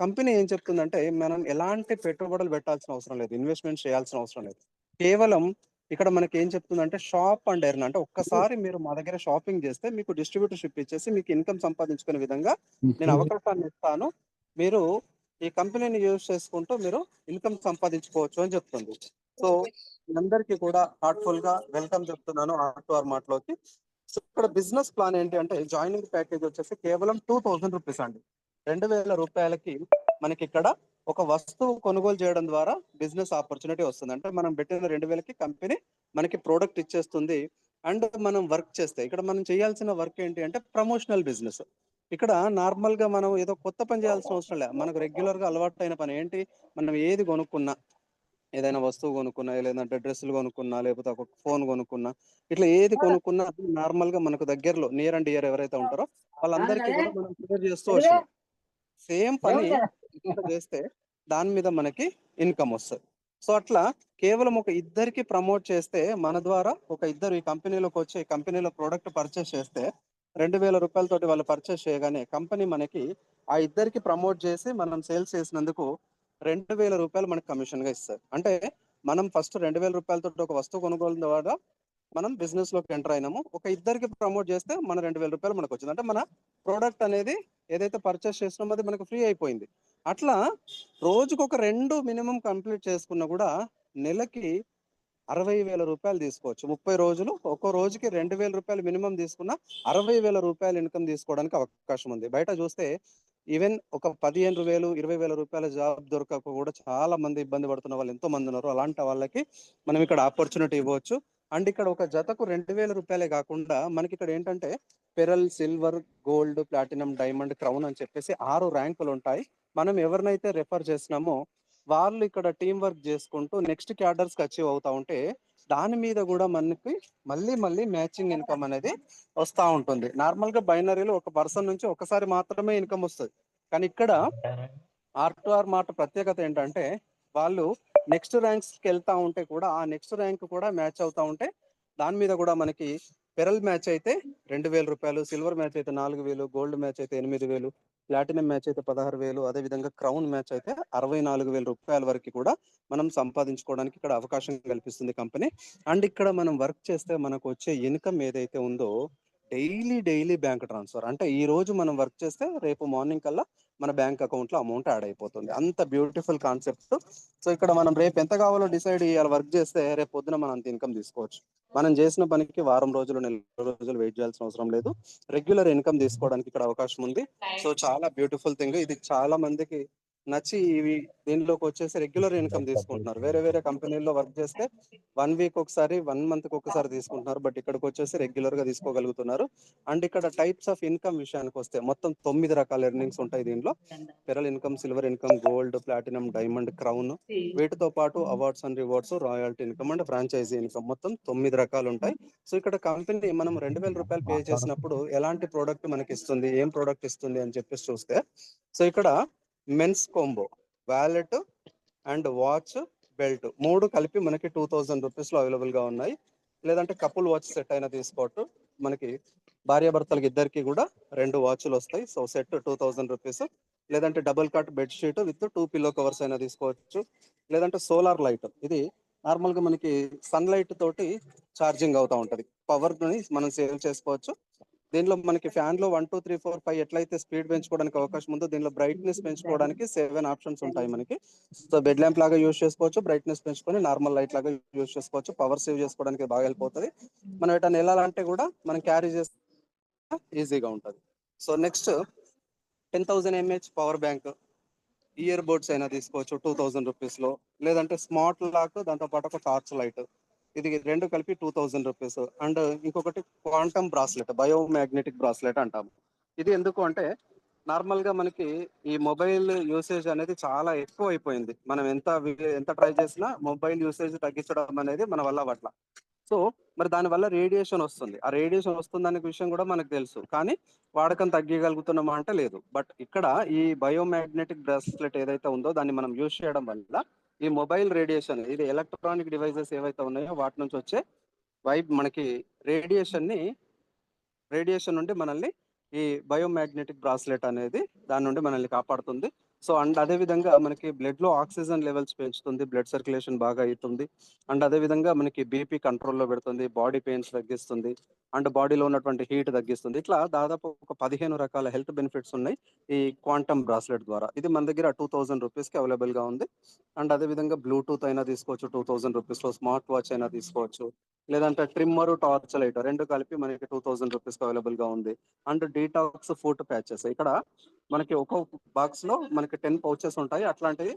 Company ఏం చెప్తుందంటే మనం ఎలాంటి పెట్టుబడులు పెట్టాల్సిన అవసరం లేదు, ఇన్వెస్ట్మెంట్ చేయాల్సిన అవసరం లేదు. కేవలం ఇక్కడ మనకి ఏం చెప్తుందంటే షాప్ అండ్ ఎర్న్, అంటే ఒక్కసారి మీరు మా దగ్గర షాపింగ్ చేస్తే మీకు డిస్ట్రిబ్యూటర్షిప్ ఇచ్చేసి మీకు ఇన్కమ్ సంపాదించుకునే విధంగా నేను అవకాశాన్ని ఇస్తాను. మీరు ఈ కంపెనీని యూజ్ చేసుకుంటూ మీరు ఇన్కమ్ సంపాదించుకోవచ్చు అని చెప్తుంది. సో అందరికీ కూడా హార్ట్ఫుల్ గా వెల్కమ్ చెప్తున్నాను R2R మాటలోకి. సో ఇక్కడ బిజినెస్ ప్లాన్ ఏంటి అంటే జాయినింగ్ ప్యాకేజ్ వచ్చేసి కేవలం 2000 రూపీస్ అండి. 2000 రూపాయలకి మనకి ఇక్కడ ఒక వస్తువు కొనుగోలు చేయడం ద్వారా బిజినెస్ ఆపర్చునిటీ వస్తుంది. అంటే మనం పెట్టిన 2000కి కంపెనీ మనకి ప్రోడక్ట్ ఇచ్చేస్తుంది. అండ్ మనం వర్క్ చేస్తే ఇక్కడ మనం చేయాల్సిన వర్క్ ఏంటి అంటే ప్రమోషనల్ బిజినెస్. ఇక్కడ నార్మల్ గా మనం ఏదో కొత్త పని చేయాల్సిన అవసరం లేదు. మనకు రెగ్యులర్ గా అలవాటు అయిన పని ఏంటి, మనం ఏది కొనుక్కున్నా, ఏదైనా వస్తువు కొనుక్కున్నా, లేదంటే డ్రెస్సులు కొనుక్కున్నా, లేకపోతే ఒక ఫోన్ కొనుక్కున్నా, ఇట్లా ఏది కొనుక్కున్నా నార్మల్ గా మనకు దగ్గరలో నియర్ అండ్ డియర్ ఎవరైతే ఉంటారో వాళ్ళందరికీ కూడా మనం షేర్ చేస్తూ వచ్చినాం. సేమ్ పని ఇక్కడ చేస్తే దాని మీద మనకి ఇన్కమ్ వస్తుంది. సో అట్లా కేవలం ఒక ఇద్దరికి ప్రమోట్ చేస్తే మన ద్వారా ఒక ఇద్దరు ఈ కంపెనీలోకి వచ్చి కంపెనీలో ప్రోడక్ట్ పర్చేస్ చేస్తే 2000 రూపాయలతోటి వాళ్ళు పర్చేస్ చేయగానే కంపెనీ మనకి ఆ ఇద్దరికి ప్రమోట్ చేసి మనం సేల్స్ చేసినందుకు 2000 రూపాయలు మనకి కమిషన్ గా ఇస్తారు. అంటే మనం ఫస్ట్ 2000 రూపాయలతో ఒక వస్తువు కొనుగోలు ద్వారా మనం బిజినెస్ లోకి ఎంటర్ అయినాము. ఒక ఇద్దరికి ప్రమోట్ చేస్తే మన 2000 రూపాయలు మనకు వచ్చింది. అంటే మన ప్రోడక్ట్ అనేది ఏదైతే పర్చేస్ చేసినామో అది మనకు ఫ్రీ అయిపోయింది. అట్లా రోజుకు ఒక 2 మినిమం కంప్లీట్ చేసుకున్నా కూడా నెలకి 60,000 రూపాయలు తీసుకోవచ్చు. 30 రోజులు, ఒక్కో రోజుకి 2000 రూపాయలు మినిమం తీసుకున్న 60,000 రూపాయలు ఇన్కమ్ తీసుకోవడానికి అవకాశం ఉంది. బయట చూస్తే ఈవెన్ ఒక 15,000 20,000 రూపాయల జాబ్ దొరకక కూడా చాలా మంది ఇబ్బంది పడుతున్న వాళ్ళు ఎంతో మంది ఉన్నారు. అలాంటి వాళ్ళకి మనం ఇక్కడ ఆపర్చునిటీ ఇవ్వచ్చు. అండ్ ఇక్కడ ఒక జతకు 2,000 రూపాయలే కాకుండా మనకి ఇక్కడ ఏంటంటే pearl, silver, gold, platinum, diamond, crown అని చెప్పేసి 6 ర్యాంకులు ఉంటాయి. మనం ఎవరినైతే రెఫర్ చేసినామో వాళ్ళు ఇక్కడ టీం వర్క్ చేసుకుంటూ నెక్స్ట్ క్యాడర్స్ కి అచీవ్ అవుతా ఉంటే దాని మీద కూడా మనకి మళ్ళీ మళ్ళీ మ్యాచింగ్ ఇన్కమ్ అనేది వస్తూ ఉంటుంది. నార్మల్ గా బైనరీలో ఒక పర్సన్ నుంచి ఒకసారి మాత్రమే ఇన్కమ్ వస్తుంది. కానీ ఇక్కడ R2R మాట ప్రత్యేకత ఏంటంటే వాళ్ళు నెక్స్ట్ ర్యాంక్స్ కి వెళ్తా ఉంటే కూడా ఆ నెక్స్ట్ ర్యాంక్ కూడా మ్యాచ్ అవుతా ఉంటే దాని మీద కూడా మనకి పెరల్ మ్యాచ్ అయితే 2,000 రూపాయలు, సిల్వర్ మ్యాచ్ అయితే 4,000, గోల్డ్ మ్యాచ్ అయితే 8,000, ప్లాటినం మ్యాచ్ అయితే 16,000, అదే విధంగా క్రౌన్ మ్యాచ్ అయితే 64,000 రూపాయల వరకు కూడా మనం సంపాదించుకోవడానికి ఇక్కడ అవకాశం కల్పిస్తుంది కంపెనీ. అండ్ ఇక్కడ మనం వర్క్ చేస్తే మనకు వచ్చే ఇన్కమ్ ఏదైతే ఉందో డైలీ బ్యాంక్ ట్రాన్స్ఫర్. అంటే ఈ రోజు మనం వర్క్ చేస్తే రేపు మార్నింగ్ కల్లా మన బ్యాంక్ అకౌంట్ లో అమౌంట్ యాడ్ అయిపోతుంది. అంత బ్యూటిఫుల్ కాన్సెప్ట్. సో ఇక్కడ మనం రేపు ఎంత కావాలో డిసైడ్ ఇవాళ వర్క్ చేస్తే రేపు పొద్దున మనం అంత ఇన్కమ్ తీసుకోవచ్చు. మనం చేసిన పనికి వారం రోజులు, నెల రోజులు వెయిట్ చేయాల్సిన అవసరం లేదు. రెగ్యులర్ ఇన్కమ్ తీసుకోవడానికి ఇక్కడ అవకాశం ఉంది. సో చాలా బ్యూటిఫుల్ థింగ్ ఇది. చాలా మందికి నచ్చి ఇవి దీనిలోకి వచ్చేసి రెగ్యులర్ ఇన్కమ్ తీసుకుంటున్నారు. వేరే వేరే కంపెనీల్లో వర్క్ చేస్తే 1 వీక్ ఒకసారి, 1 మంత్ కి ఒకసారి తీసుకుంటున్నారు. బట్ ఇక్కడికి వచ్చేసి రెగ్యులర్ గా తీసుకోగలుగుతున్నారు. అండ్ ఇక్కడ టైప్స్ ఆఫ్ ఇన్కమ్ విషయానికి వస్తే మొత్తం 9 రకాల ఎర్నింగ్స్ ఉంటాయి దీనిలో. Pearl income, silver income, gold, platinum, diamond, crown, వీటితో పాటు awards and rewards, royalty income and franchise income, మొత్తం 9 రకాలు ఉంటాయి. సో ఇక్కడ కంపెనీ మనం 2,000 రూపాయలు పే చేసినప్పుడు ఎలాంటి ప్రోడక్ట్ మనకి ఇస్తుంది, ఏం ప్రోడక్ట్ ఇస్తుంది అని చెప్పేసి చూస్తే, సో ఇక్కడ men's combo, wallet and watch, belt 3 కలిపి మనకి 2,000 రూపీస్ లో అవైలబుల్ గా ఉన్నాయి. లేదంటే కపుల్ వాచ్ సెట్ అయినా తీసుకోవచ్చు. మనకి భార్యాభర్తలకి ఇద్దరికి కూడా 2 వాచ్లు వస్తాయి. So set 2,000 rupees. లేదంటే double cot bed sheet with 2 pillow covers అయినా తీసుకోవచ్చు. లేదంటే సోలార్ లైట్, ఇది నార్మల్ గా మనకి సన్ లైట్ తోటి ఛార్జింగ్ అవుతా ఉంటది. పవర్ ని మనం సేవ్ చేసుకోవచ్చు. దీనిలో మనకి ఫ్యాన్ లో 1 2 3 4 5 ఎట్లయితే స్పీడ్ పెంచుకోవడానికి అవకాశం ఉందో దీనిలో బ్రైట్నెస్ పెంచుకోవడానికి 7 ఆప్షన్స్ ఉంటాయి మనకి. సో బెడ్ ల్యాంప్ లాగా యూజ్ చేసుకోవచ్చు, బ్రైట్నెస్ పెంచుకొని నార్మల్ లైట్ లాగా యూజ్ చేసుకోవచ్చు. పవర్ సేవ్ చేసుకోవడానికి బాగా హెల్ప్ అవుతుంది. మనం ఎటన్నా వెళ్ళాలంటే కూడా మనం క్యారీ చేస్తే ఈజీగా ఉంటుంది. So next 10,000 mAh power bank, ear buds అయినా తీసుకోవచ్చు 2,000 రూపీస్ లో. లేదంటే స్మార్ట్ లాక్, దాంతో పాటు ఒక టార్చ్ లైట్, ఇది 2 కలిపి 2,000 రూపీస్. అండ్ ఇంకొకటి quantum bracelet, bio magnetic bracelet అంటాము. ఇది ఎందుకు అంటే నార్మల్ గా మనకి ఈ మొబైల్ యూసేజ్ అనేది చాలా ఎక్కువ అయిపోయింది. మనం ఎంత ట్రై చేసినా మొబైల్ యూసేజ్ తగ్గించడం అనేది మన వల్ల అవ్వట్ల. సో మరి దాని వల్ల రేడియేషన్ వస్తుంది. ఆ రేడియేషన్ వస్తుందనే విషయం కూడా మనకు తెలుసు, కానీ వాడకం తగ్గగలుగుతున్నామా అంటే లేదు. బట్ ఇక్కడ ఈ బయోమాగ్నెటిక్ బ్రాస్లెట్ ఏదైతే ఉందో దాన్ని మనం యూజ్ చేయడం వల్ల ఈ మొబైల్ రేడియేషన్, ఇది ఎలక్ట్రానిక్ డివైజెస్ ఏవైతే ఉన్నాయో వాటి నుంచి వచ్చే మనకి రేడియేషన్ రేడియేషన్ నుండి మనల్ని ఈ బయోమాగ్నెటిక్ బ్రాస్లెట్ అనేది దాని నుండి మనల్ని కాపాడుతుంది. సో అండ్ అదే విధంగా మనకి బ్లడ్ లో ఆక్సిజన్ లెవెల్స్ పెంచుతుంది, బ్లడ్ సర్క్యులేషన్ బాగా అవుతుంది. అండ్ అదే విధంగా మనకి బీపీ కంట్రోల్లో పెడుతుంది, బాడీ పెయిన్స్ తగ్గిస్తుంది, అండ్ బాడీలో ఉన్నటువంటి హీట్ తగ్గిస్తుంది. ఇట్లా దాదాపు ఒక 15 రకాల హెల్త్ బెనిఫిట్స్ ఉన్నాయి ఈ క్వాంటమ్ బ్రాస్లెట్ ద్వారా. ఇది మన దగ్గర 2000 రూపీస్కి అవైలబుల్ గా ఉంది. అండ్ అదే విధంగా బ్లూటూత్ అయినా తీసుకోవచ్చు 2000 రూపీస్ లో, స్మార్ట్ వాచ్ అయినా తీసుకోవచ్చు, లేదంటే ట్రిమ్మర్ టార్చ్ లైట్ రెండు కలిపి మనకి 2000 రూపీస్ అవైలబుల్ గా ఉంది. అండ్ డీటాక్స్ ఫుడ్ ప్యాచెస్ ఇక్కడ మనకి ఒక్కొక్క బాక్స్ లో మనకి 10 పౌచెస్ ఉంటాయి. అట్లాంటివి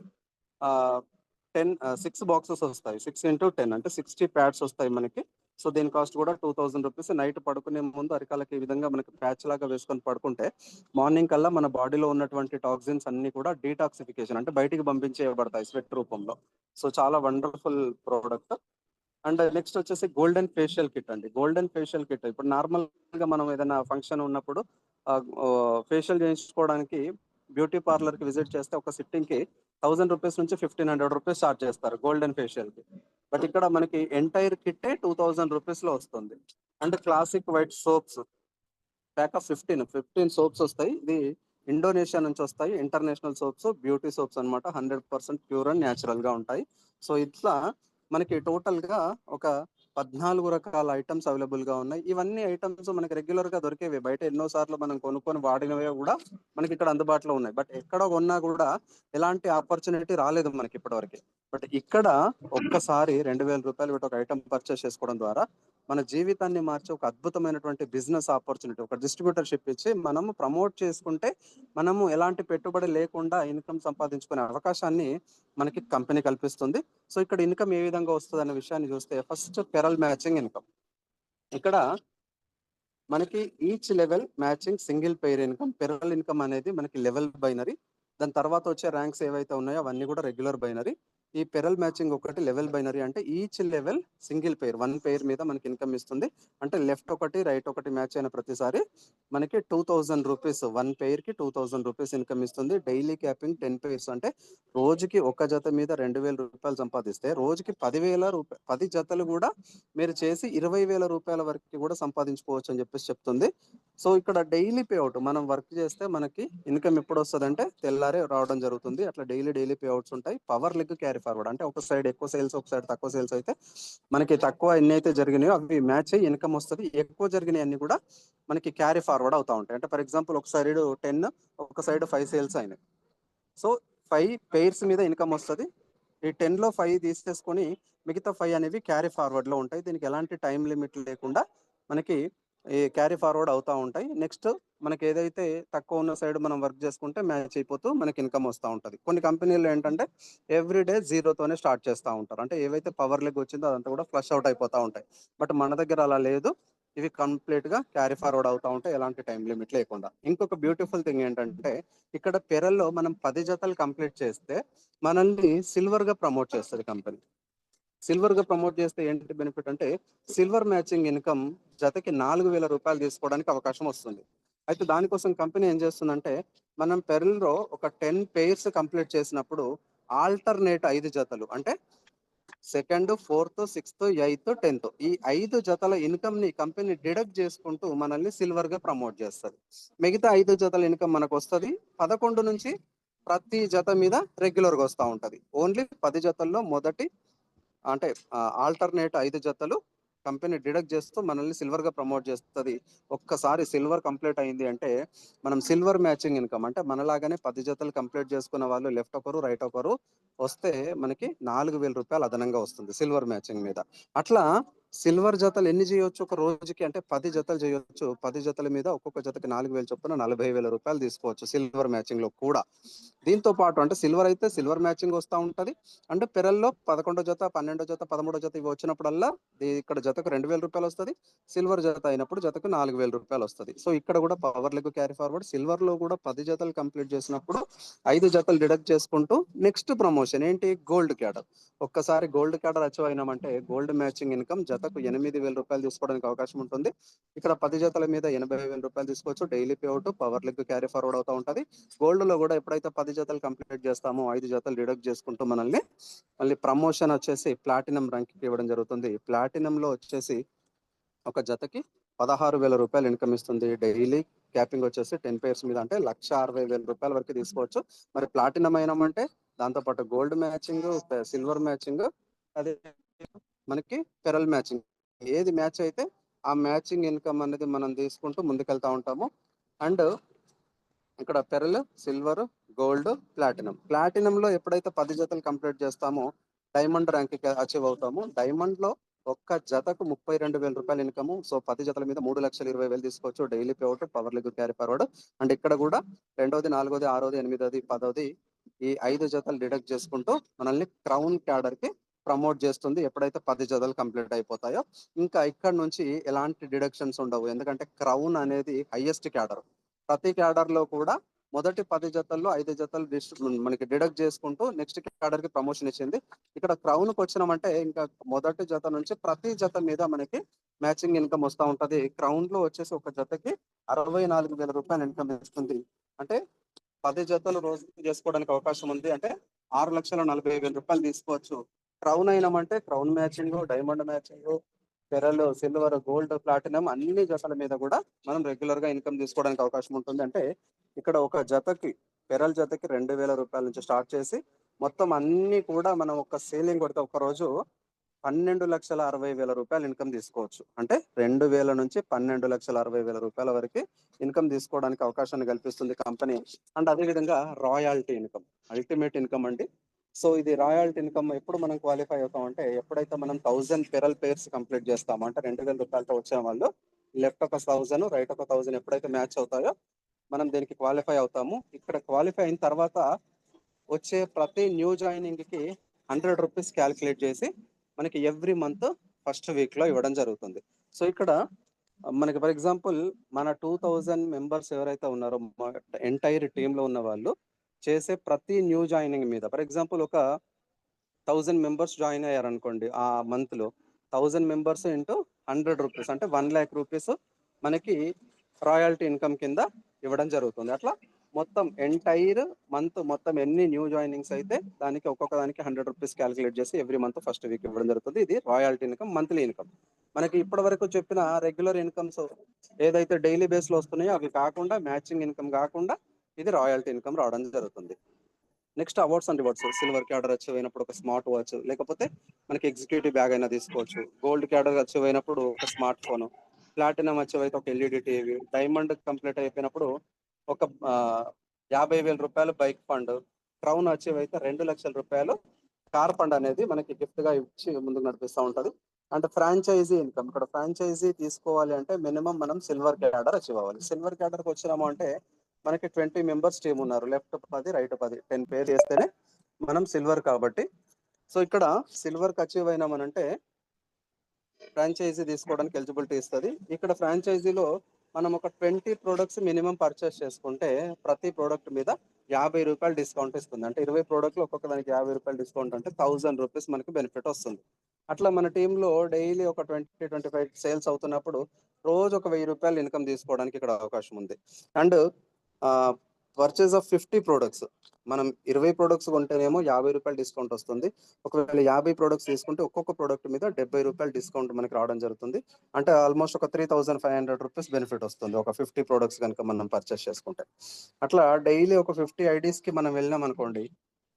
ఆ 6 బాక్సెస్ వస్తాయి, 6 x 10 అంటే 60 ప్యాడ్స్ వస్తాయి మనకి. సో దీని కాస్ట్ కూడా 2000 రూపీస్. నైట్ పడుకునే ముందు అరికాలకి ఈ విధంగా మనకి ప్యాచ్ లాగా వేసుకొని పడుకుంటే మార్నింగ్ కల్లా మన బాడీలో ఉన్నటువంటి టాక్సిన్స్ అన్ని కూడా డీటాక్సిఫికేషన్ అంటే బయటికి పంపించేయబడతాయి స్వెట్ రూపంలో. సో చాలా వండర్ఫుల్ ప్రోడక్ట్. అండ్ నెక్స్ట్ వచ్చేసి గోల్డెన్ ఫేషియల్ కిట్ అండి. గోల్డెన్ ఫేషియల్ కిట్ ఇప్పుడు నార్మల్ గా మనం ఏదైనా ఫంక్షన్ ఉన్నప్పుడు ఫేషియల్ చేయించుకోవడానికి బ్యూటీ పార్లర్ కి విజిట్ చేస్తే ఒక సిట్టింగ్ కి 1000 రూపీస్ నుంచి 1500 రూపీస్ చార్జ్ చేస్తారు గోల్డెన్ ఫేషియల్ కి. బట్ ఇక్కడ మనకి ఎంటైర్ కిట్టే 2000 రూపీస్ లో వస్తుంది. And classic white soaps pack of 15 soaps వస్తాయి. ఇది ఇండోనేషియా నుంచి వస్తాయి, ఇంటర్నేషనల్ సోప్స్, బ్యూటీ సోప్స్ అన్నమాట. 100% ప్యూర్ అండ్ న్యాచురల్ గా ఉంటాయి. సో ఇట్లా మనకి టోటల్ గా ఒక 14 రకాల ఐటమ్స్ అవైలబుల్ గా ఉన్నాయి. ఇవన్నీ ఐటమ్స్ మనకి రెగ్యులర్ గా దొరికేవి, బయట ఎన్నో సార్లు మనం కొనుక్కొని వాడినవే కూడా మనకి ఇక్కడ అందుబాటులో ఉన్నాయి. బట్ ఎక్కడ కొన్నా కూడా ఎలాంటి ఆపర్చునిటీ రాలేదు మనకి ఇప్పటివరకు. బట్ ఇక్కడ ఒక్కసారి 2000 రూపాయలు పెట్టి ఒక ఐటమ్ పర్చేస్ చేసుకోవడం ద్వారా మన జీవితాన్ని మార్చే ఒక అద్భుతమైనటువంటి బిజినెస్ ఆపర్చునిటీ, ఒక డిస్ట్రిబ్యూటర్షిప్ ఇచ్చి మనము ప్రమోట్ చేసుకుంటే మనము ఎలాంటి పెట్టుబడి లేకుండా ఇన్కమ్ సంపాదించుకునే అవకాశాన్ని మనకి కంపెనీ కల్పిస్తుంది. సో ఇక్కడ ఇన్కమ్ ఏ విధంగా వస్తుంది అనే విషయాన్ని చూస్తే ఫస్ట్ పెరల్ మ్యాచింగ్ ఇన్కమ్. ఇక్కడ మనకి each level matching single pair income. Pearl income అనేది మనకి లెవెల్ బైనరీ. దాని తర్వాత వచ్చే ర్యాంక్స్ ఏవైతే ఉన్నాయో అవన్నీ కూడా రెగ్యులర్ బైనరీ. ఈ పెరల్ మ్యాచింగ్ ఒకటి లెవెల్ బైనరీ అంటే each level single pair, one pair మీద మనకి ఇన్కమ్ ఇస్తుంది. అంటే లెఫ్ట్ ఒకటి రైట్ ఒకటి మ్యాచ్ అయిన ప్రతిసారి మనకి 2000 రూపీస్, వన్ పెయిర్ కి 2000 రూపీస్ ఇన్కమ్ ఇస్తుంది. డైలీ క్యాపింగ్ 10 పెయిర్స్ అంటే రోజుకి ఒక జత మీద 2000 రూపాయలు సంపాదిస్తే రోజుకి 10,000 రూపాయలు, 10 జతలు కూడా మీరు చేసి 20,000 రూపాయల వరకు కూడా సంపాదించుకోవచ్చు అని చెప్పేసి చెప్తుంది. సో ఇక్కడ డైలీ పే అవుట్, మనం వర్క్ చేస్తే మనకి ఇన్కమ్ ఎప్పుడు వస్తుంది అంటే తెల్లారే రావడం జరుగుతుంది. అట్లా డైలీ పే అవుట్స్ ఉంటాయి. పవర్ లెగ్ క్యారీ ఫార్వర్డ్ అంటే ఒక సైడ్ ఎక్కువ సేల్స్ ఒక సైడ్ తక్కువ సేల్స్ అయితే మనకి తక్కువ ఎన్ని అయితే జరిగినాయో అవి మ్యాచ్ అయ్యి ఇన్కమ్ వస్తుంది. ఎక్కువ జరిగినాయి అన్ని కూడా మనకి క్యారీ ఫార్వర్డ్ అవుతా ఉంటాయి. అంటే ఫర్ ఎగ్జాంపుల్ ఒక సైడ్ 10, ఒక సైడ్ 5 సేల్స్ అయినాయి. సో 5 పెయిర్స్ మీద ఇన్కమ్ వస్తుంది. ఈ 10లో 5 తీసేసుకొని మిగతా 5 అనేవి క్యారీ ఫార్వర్డ్ లో ఉంటాయి. దీనికి ఎలాంటి టైం లిమిట్ లేకుండా మనకి ఈ క్యారీ ఫార్వర్డ్ అవుతా ఉంటాయి. నెక్స్ట్ మనకి ఏదైతే తక్కువ ఉన్న సైడ్ మనం వర్క్ చేసుకుంటే మ్యాచ్ అయిపోతూ మనకి ఇన్కమ్ వస్తూ ఉంటుంది. కొన్ని కంపెనీలు ఏంటంటే ఎవ్రీ డే జీరోతోనే స్టార్ట్ చేస్తూ ఉంటారు. అంటే ఏవైతే పవర్ లెగ్ వచ్చిందో అదంతా కూడా ఫ్లష్ అవుట్ అయిపోతూ ఉంటాయి. బట్ మన దగ్గర అలా లేదు. ఇవి కంప్లీట్ గా క్యారీ ఫార్వర్డ్ అవుతా ఉంటాయి ఎలాంటి టైం లిమిట్ లేకుండా. ఇంకొక బ్యూటిఫుల్ థింగ్ ఏంటంటే ఇక్కడ పెరల్లో మనం 10 జతలు కంప్లీట్ చేస్తే మనల్ని సిల్వర్ గా ప్రమోట్ చేస్తుంది కంపెనీ. సిల్వర్ గా ప్రమోట్ చేస్తే ఏంటి బెనిఫిట్ అంటే సిల్వర్ మ్యాచింగ్ ఇన్కమ్ జతకి 4,000 రూపాయలు తీసుకోవడానికి అవకాశం వస్తుంది. అయితే దానికోసం కంపెనీ ఏం చేస్తుందంటే మనం పెరల్లో ఒక 10 పెయిర్స్ కంప్లీట్ చేసినప్పుడు ఆల్టర్నేట్ 5 జతలు అంటే second, fourth, sixth, eighth, 10th ఈ 5 జతల ఇన్కమ్ ని కంపెనీ డిడక్ట్ చేసుకుంటూ మనల్ని సిల్వర్ గా ప్రమోట్ చేస్తుంది. మిగతా 5 జతల ఇన్కమ్ మనకు వస్తుంది. 11 నుంచి ప్రతి జత మీద రెగ్యులర్ గా వస్తూ ఉంటది. ఓన్లీ 10 జతల్లో మొదటి అంటే ఆల్టర్నేట్ 5 జతలు కంపెనీ డిడక్ట్ చేస్తూ మనల్ని సిల్వర్ గా ప్రమోట్ చేస్తుంది. ఒక్కసారి సిల్వర్ కంప్లీట్ అయింది అంటే మనం సిల్వర్ మ్యాచింగ్ ఇన్కమ్ అంటే మనలాగానే 10 జతలు కంప్లీట్ చేసుకున్న వాళ్ళు లెఫ్ట్ ఒకరు రైట్ ఒకరు వస్తే మనకి 4,000 రూపాయలు అదనంగా వస్తుంది సిల్వర్ మ్యాచింగ్ మీద. అట్లా సిల్వర్ జతలు ఎన్ని చేయొచ్చు ఒక రోజుకి అంటే 10 జతలు చేయొచ్చు. 10 జతల మీద ఒక్కొక్క జతకి 4,000 చొప్పున 40,000 రూపాయలు తీసుకోవచ్చు సిల్వర్ మ్యాచింగ్ లో కూడా. దీంతో పాటు అంటే సిల్వర్ అయితే సిల్వర్ మ్యాచింగ్ వస్తూ ఉంటది. అంటే పెరల్లో 11 జత, 12 జత, 13 జత ఇవి వచ్చినప్పుడల్లా ఇక్కడ జతకు 2,000 రూపాయలు వస్తుంది. సిల్వర్ జత అయినప్పుడు జతకు 4,000 రూపాయలు వస్తుంది. సో ఇక్కడ కూడా power leg carry forward. Silver లో కూడా 10 జతలు కంప్లీట్ చేసినప్పుడు 5 జతలు డిడక్ట్ చేసుకుంటూ నెక్స్ట్ ప్రమోషన్ ఏంటి గోల్డ్ క్యాడర్. ఒక్కసారి గోల్డ్ క్యాడర్ అచీవ్ అయినామంటే గోల్డ్ మ్యాచింగ్ ఇన్కమ్ జతకు 8,000 రూపాయలు తీసుకోవడానికి అవకాశం ఉంటుంది. ఇక్కడ 10 జతల మీద 80,000 రూపాయలు తీసుకోవచ్చు. Daily pay out, power leg carry forward అవుతూ ఉంటుంది. గోల్డ్ లో కూడా ఎప్పుడైతే 10 జతలు కంప్లీట్ చేస్తామో 5 జతలు డిడక్ట్ చేసుకుంటూ మనల్ని మళ్ళీ ప్రమోషన్ వచ్చేసి ప్లాటినం ర్యాంక్ ఇవ్వడం జరుగుతుంది. ప్లాటినం లో వచ్చేసి ఒక జతకి 16,000 రూపాయలు ఇన్కమ్ ఇస్తుంది. డైలీ క్యాపింగ్ వచ్చేసి 10 పేర్స్ మీద అంటే 1,60,000 రూపాయల వరకు తీసుకోవచ్చు. మరి ప్లాటినం అయినామంటే దాంతో పాటు గోల్డ్ మ్యాచింగ్, సిల్వర్ మ్యాచింగ్, అదే మనకి పెరల్ మ్యాచింగ్, ఏది మ్యాచ్ అయితే ఆ మ్యాచింగ్ ఇన్కమ్ అనేది మనం తీసుకుంటూ ముందుకెళ్తా ఉంటాము. అండ్ ఇక్కడ పెరల్, సిల్వర్, గోల్డ్, ప్లాటినం లో ఎప్పుడైతే 10 జతలు కంప్లీట్ చేస్తామో డైమండ్ ర్యాంక్ కి అచీవ్ అవుతాము. డైమండ్ లో ఒక్క జతకు 32,000 రూపాయలు ఇన్కమ్. సో 10 జతల మీద 3,20,000 తీసుకోవచ్చు. Daily payout, power leg, carry forward. And ఇక్కడ కూడా రెండోది, నాలుగోది, ఆరోది, ఎనిమిదోది, పదోది ఈ 5 జతలు డిడక్ట్ చేసుకుంటూ మనల్ని క్రౌన్ క్యాడర్ కి ప్రమోట్ చేస్తుంది ఎప్పుడైతే 10 జతలు కంప్లీట్ అయిపోతాయో. ఇంకా ఇక్కడ నుంచి ఎలాంటి డిడక్షన్స్ ఉండవు, ఎందుకంటే క్రౌన్ అనేది హైయెస్ట్ క్యాడర్. ప్రతి క్యాడర్ లో కూడా మొదటి 10 జతల్లో 5 జతలు మనకి డిడక్ట్ చేసుకుంటూ నెక్స్ట్ క్యాడర్ కి ప్రమోషన్ ఇచ్చింది. ఇక్కడ క్రౌన్ కి వచ్చినామంటే ఇంకా మొదటి జత నుంచి ప్రతి జత మీద మనకి మ్యాచింగ్ ఇన్కమ్ వస్తూ ఉంటది. క్రౌన్ లో వచ్చేసి ఒక జతకి 64,000 రూపాయలు ఇన్కమ్ ఇస్తుంది. అంటే 10 జతలు రోజు చేసుకోవడానికి అవకాశం ఉంది. అంటే 6,40,000 రూపాయలు తీసుకోవచ్చు. క్రౌన్ అయినామంటే crown matching, diamond matching, pearl, silver, gold, platinum అన్ని జతల మీద కూడా మనం రెగ్యులర్ గా ఇన్కమ్ తీసుకోవడానికి అవకాశం ఉంటుంది. అంటే ఇక్కడ ఒక జతకి, పెరల్ జతకి 2,000 రూపాయల నుంచి స్టార్ట్ చేసి మొత్తం అన్ని కూడా మనం ఒక సేలింగ్ కొడితే ఒక రోజు 12,60,000 రూపాయలు ఇన్కమ్ తీసుకోవచ్చు. అంటే 2,000 నుంచి 12,60,000 రూపాయల వరకు ఇన్కమ్ తీసుకోవడానికి అవకాశాన్ని కల్పిస్తుంది కంపెనీ. అండ్ అదే విధంగా రాయల్టీ ఇన్కమ్, అల్టిమేట్ ఇన్కమ్ అండి. సో ఇది రాయల్టీ ఇన్కమ్ ఎప్పుడు మనం క్వాలిఫై అవుతాం అంటే ఎప్పుడైతే మనం 1000 పెరల్ పేర్స్ కంప్లీట్ చేస్తామో, అంటే 2,000 రూపాయలతో వచ్చిన వాళ్ళు లెఫ్ట్ ఒక 1000, రైట్ ఒక 1000 ఎప్పుడైతే మ్యాచ్ అవుతాయో మనం దీనికి క్వాలిఫై అవుతాము. ఇక్కడ క్వాలిఫై అయిన తర్వాత వచ్చే ప్రతి న్యూ జాయినింగ్ కి 100 రూపీస్ క్యాల్కులేట్ చేసి మనకి ఎవ్రీ మంత్ ఫస్ట్ వీక్ లో ఇవ్వడం జరుగుతుంది. సో ఇక్కడ మనకి ఫర్ ఎగ్జాంపుల్ మన 2000 మెంబర్స్ ఎవరైతే ఉన్నారో ఎంటైర్ టీమ్ లో ఉన్న వాళ్ళు చేసే ప్రతి న్యూ జాయినింగ్ మీద, ఫర్ ఎగ్జాంపుల్ ఒక 1000 మెంబర్స్ జాయిన్ అయ్యారు అనుకోండి, ఆ మంత్ లో 1000 మెంబర్స్ ఇంటూ 100 రూపీస్ అంటే 1,00,000 రూపీస్ మనకి రాయల్టీ ఇన్కమ్ కింద ఇవ్వడం జరుగుతుంది. అట్లా మొత్తం ఎంటైర్ మంత్ మొత్తం ఎన్ని న్యూ జాయినింగ్స్ అయితే దానికి ఒక్కొక్క దానికి 100 రూపీస్ క్యాలిక్యులేట్ చేసి ఎవ్రీ మంత్ ఫస్ట్ వీక్ ఇవ్వడం జరుగుతుంది. ఇది రాయల్టీ ఇన్కమ్, మంత్లీ ఇన్కమ్. మనకి ఇప్పటి వరకు చెప్పిన రెగ్యులర్ ఇన్కమ్స్ ఏదైతే డైలీ బేస్ లో వస్తున్నాయో అవి కాకుండా, మ్యాచింగ్ ఇన్కమ్ కాకుండా ఇది రాయల్టీ ఇన్కమ్ రావడం జరుగుతుంది. Next awards and rewards. Silver cadre achieve అయినప్పుడు ఒక స్మార్ట్ వాచ్, లేకపోతే మనకి ఎగ్జిక్యూటివ్ బ్యాగ్ అయినా తీసుకోవచ్చు. గోల్డ్ క్యాడర్ అచీవ్ అయినప్పుడు ఒక స్మార్ట్ ఫోన్, ప్లాటినం అచీవ్ అయితే ఒక ఎల్ఈడి టీవీ, డైమండ్ కంప్లీట్ అయిపోయినప్పుడు ఒక 50,000 రూపాయలు బైక్ ఫండ్, క్రౌన్ అచీవ్ అయితే 2,00,000 రూపాయలు కార్ ఫండ్ అనేది మనకి గిఫ్ట్ గా ఇచ్చి ముందుకు నడిపిస్తూ ఉంటది. And franchise income. ఇక్కడ ఫ్రాంచైజీ తీసుకోవాలి అంటే మినిమం మనం సిల్వర్ క్యాడర్ అచీవ్ అవ్వాలి. సిల్వర్ క్యాడర్ కి వచ్చినాము అంటే మనకి 20 మెంబర్స్ టీమ్ ఉన్నారు, లెఫ్ట్ 10, రైట్ 10, 10 పేర్ చేస్తేనే మనం సిల్వర్ కాబట్టి. సో ఇక్కడ సిల్వర్ కి అచీవ్ అయినామనంటే ఫ్రాంచైజీ తీసుకోవడానికి ఎలిజిబిలిటీ ఇస్తుంది. ఇక్కడ ఫ్రాంచైజీలో మనం ఒక 20 ప్రొడక్ట్స్ మినిమం పర్చేస్ చేసుకుంటే ప్రతి ప్రోడక్ట్ మీద 50 రూపాయలు డిస్కౌంట్ ఇస్తుంది. అంటే 20 ప్రోడక్ట్లు ఒక్కొక్క దానికి 50 రూపాయలు డిస్కౌంట్ అంటే 1000 రూపీస్ మనకి బెనిఫిట్ వస్తుంది. అట్లా మన టీంలో డైలీ ఒక 20-25 సేల్స్ అవుతున్నప్పుడు రోజు ఒక 1,000 రూపాయలు ఇన్కమ్ తీసుకోవడానికి ఇక్కడ అవకాశం ఉంది. అండ్ పర్చేజ్ ఆఫ్ 50 ప్రొడక్ట్స్, మనం 20 ప్రొడక్ట్స్ కొంటేనేమో 50 రూపాయలు డిస్కౌంట్ వస్తుంది. ఒకవేళ 50 ప్రొడక్ట్స్ తీసుకుంటే ఒక్కొక్క ప్రొడక్ట్ మీద 70 రూపాయలు డిస్కౌంట్ మనకి రావడం జరుగుతుంది. అంటే ఆల్మోస్ట్ ఒక 3,500 రూపీస్ బెనిఫిట్ వస్తుంది ఒక 50 ప్రొడక్ట్స్ కనుక మనం పర్చేస్ చేసుకుంటే. అట్లా డైలీ ఒక 50 ఐడీస్ కి మనం వెళ్ళినాం అనుకోండి,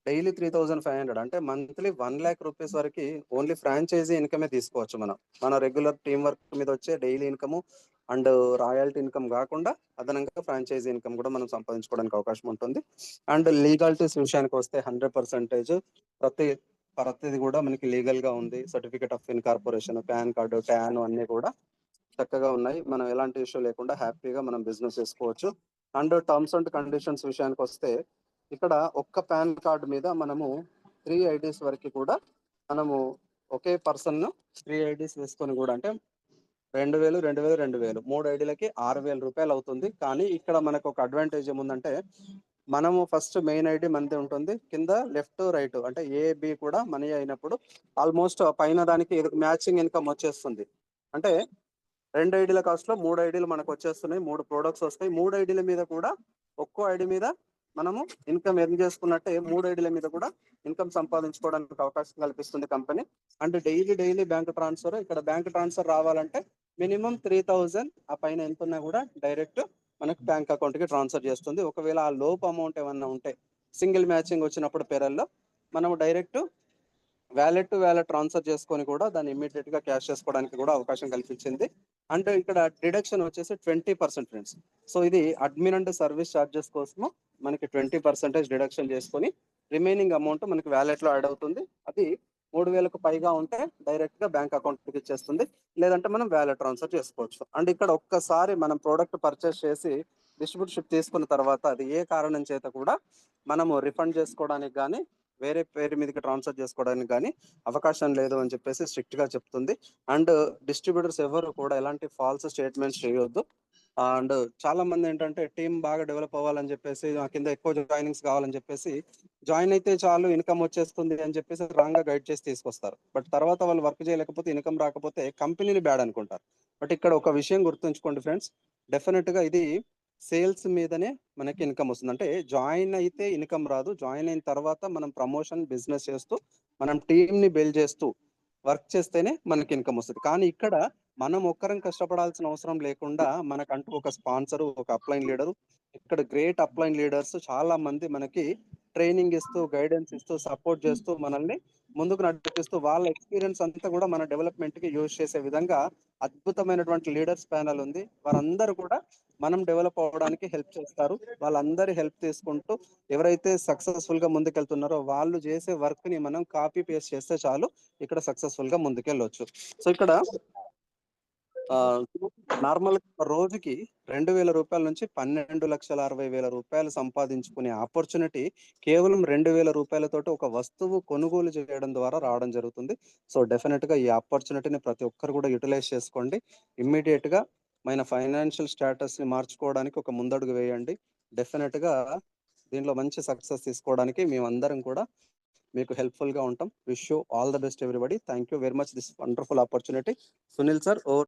డైలీ 3,500 అంటే మంత్లీ 1,00,000 రూపీస్ వరకు ఓన్లీ ఫ్రాంచైజీ ఇన్కమే తీసుకోవచ్చు. మన రెగ్యులర్ టీమ్ వర్క్ మీద వచ్చే daily income and royalty income కాకుండా అదనంగా ఫ్రాంచైజీ ఇన్కమ్ కూడా మనం సంపాదించుకోవడానికి అవకాశం ఉంటుంది. అండ్ లీగాలిటీస్ విషయానికి వస్తే 100% ప్రతిది కూడా మనకి లీగల్ గా ఉంది. Certificate of incorporation, pan card, tan అన్ని కూడా చక్కగా ఉన్నాయి. మనం ఎలాంటి ఇష్యూ లేకుండా హ్యాపీగా మనం బిజినెస్ చేసుకోవచ్చు. అండ్ టర్మ్స్ అండ్ కండిషన్స్ విషయానికి వస్తే ఇక్కడ ఒక్క పాన్ కార్డు మీద మనము 3 ఐడీస్ వరకు కూడా మనము ఒకే పర్సన్ 3 ఐడీస్ వేసుకొని కూడా, అంటే 2,000, 2,000, 2,000 3 ఐడీలకి 6,000 రూపాయలు అవుతుంది. కానీ ఇక్కడ మనకు ఒక అడ్వాంటేజ్ ఏముందంటే మనము ఫస్ట్ మెయిన్ ఐడి మనది ఉంటుంది, కింద లెఫ్ట్ రైట్ అంటే ఏబి కూడా మనీ అయినప్పుడు ఆల్మోస్ట్ పైన దానికి మ్యాచింగ్ ఇన్కమ్ వచ్చేస్తుంది. అంటే 2 ఐడీల కాస్ట్ లో 3 ఐడీలు మనకు వచ్చేస్తున్నాయి, 3 ప్రొడక్ట్స్ వస్తాయి. 3 ఐడీల మీద కూడా ఒక్కో ఐడి మీద మనము ఇన్కమ్ ఎర్న్ చేసుకున్నట్టే 3 ఐడీల మీద కూడా ఇన్కమ్ సంపాదించుకోవడానికి అవకాశం కల్పిస్తుంది company. And daily bank transfer. ఇక్కడ బ్యాంక్ ట్రాన్స్ఫర్ రావాలంటే మినిమం 3000 ఆ పైన ఎంత ఉన్నా కూడా డైరెక్ట్ మనకు బ్యాంక్ అకౌంట్ కి ట్రాన్స్ఫర్ చేస్తుంది. ఒకవేళ ఆ లోపు అమౌంట్ ఏమన్నా ఉంటే సింగిల్ మ్యాచింగ్ వచ్చినప్పుడు పెరల్లో మనం direct wallet to wallet transfer చేసుకొని కూడా దాన్ని ఇమీడియట్ గా క్యాష్ చేసుకోవడానికి కూడా అవకాశం కల్పించింది. అంటే ఇక్కడ డిడక్షన్ వచ్చేసి 20% ఫ్రెండ్స్. సో ఇది అడ్మిన్ అండ్ సర్వీస్ చార్జెస్ కోసము మనకి 20% డిడక్షన్ చేసుకొని రిమైనింగ్ అమౌంట్ మనకి వ్యాలెట్ లో యాడ్ అవుతుంది. అది 3000కు పైగా ఉంటే డైరెక్ట్ గా బ్యాంక్ అకౌంట్ కి ఇచ్చేస్తుంది. లేదంటే మనం వ్యాలెట్ ట్రాన్స్ఫర్ చేసుకోవచ్చు. అండ్ ఇక్కడ ఒక్కసారి మనం ప్రోడక్ట్ పర్చేస్ చేసి డిస్ట్రిబ్యూటర్షిప్ తీసుకున్న తర్వాత అది ఏ కారణం చేత కూడా మనము రిఫండ్ చేసుకోవడానికి కానీ వేరే పేరు మీదకి ట్రాన్స్ఫర్ చేసుకోవడానికి కానీ అవకాశం లేదు అని చెప్పేసి స్ట్రిక్ట్ గా చెప్తుంది. అండ్ డిస్ట్రిబ్యూటర్స్ ఎవరు కూడా ఎలాంటి ఫాల్స్ స్టేట్మెంట్స్ చేయొద్దు. అండ్ చాలా మంది ఏంటంటే టీం బాగా డెవలప్ అవ్వాలని చెప్పేసి నా కింద ఎక్కువ జాయినింగ్స్ కావాలని చెప్పేసి జాయిన్ అయితే చాలు ఇన్కమ్ వచ్చేస్తుంది అని చెప్పేసి రాంగ్ గా గైడ్ చేసి తీసుకొస్తారు. బట్ తర్వాత వాళ్ళు వర్క్ చేయలేకపోతే ఇన్కమ్ రాకపోతే కంపెనీని బ్యాడ్ అనుకుంటారు. బట్ ఇక్కడ ఒక విషయం గుర్తుంచుకోండి ఫ్రెండ్స్, డెఫినెట్ గా ఇది సేల్స్ మీదనే మనకి ఇన్కమ్ వస్తుంది. అంటే జాయిన్ అయితే ఇన్కమ్ రాదు, జాయిన్ అయిన తర్వాత మనం ప్రమోషన్ బిజినెస్ చేస్తూ మనం టీమ్ ని బిల్డ్ చేస్తూ వర్క్ చేస్తేనే మనకి ఇన్కమ్ వస్తుంది. కానీ ఇక్కడ మనం ఒక్కరం కష్టపడాల్సిన అవసరం లేకుండా మనకంటూ ఒక స్పాన్సర్, ఒక అప్లైన్ లీడర్, ఇక్కడ గ్రేట్ అప్లైన్ లీడర్స్ చాలా మంది మనకి ట్రైనింగ్ ఇస్తూ గైడెన్స్ ఇస్తూ సపోర్ట్ చేస్తూ మనల్ని ముందుకు నడిపిస్తూ వాళ్ళ ఎక్స్పీరియన్స్ అంతా కూడా మన డెవలప్మెంట్ కి యూజ్ చేసే విధంగా అద్భుతమైనటువంటి లీడర్స్ ప్యానల్ ఉంది. వారందరూ కూడా మనం డెవలప్ అవ్వడానికి హెల్ప్ చేస్తారు. వాళ్ళందరి హెల్ప్ తీసుకుంటూ ఎవరైతే సక్సెస్ఫుల్ గా ముందుకెళ్తున్నారో వాళ్ళు చేసే వర్క్ ని మనం కాపీ పేస్ట్ చేస్తే చాలు ఇక్కడ సక్సెస్ఫుల్ గా ముందుకెళ్ళొచ్చు. సో ఇక్కడ నార్మల్ రోజుకి 2000 రూపాయల నుంచి 12,60,000 రూపాయలు సంపాదించుకునే ఆపర్చునిటీ కేవలం 2000 రూపాయలతోటి ఒక వస్తువు కొనుగోలు చేయడం ద్వారా రావడం జరుగుతుంది. సో డెఫినెట్ గా ఈ ఆపర్చునిటీని ప్రతి ఒక్కరు కూడా యూటిలైజ్ చేసుకోండి. ఇమ్మీడియట్ గా మన ఫైనాన్షియల్ స్టేటస్ ని మార్చుకోవడానికి ఒక ముందడుగు వేయండి. డెఫినెట్ గా దీనిలో మంచి సక్సెస్ తీసుకోవడానికి మేమందరం కూడా మీకు హెల్ప్ఫుల్ గా ఉంటాం. Wish you all the best everybody. Thank you very much this wonderful opportunity. Sunil sir oh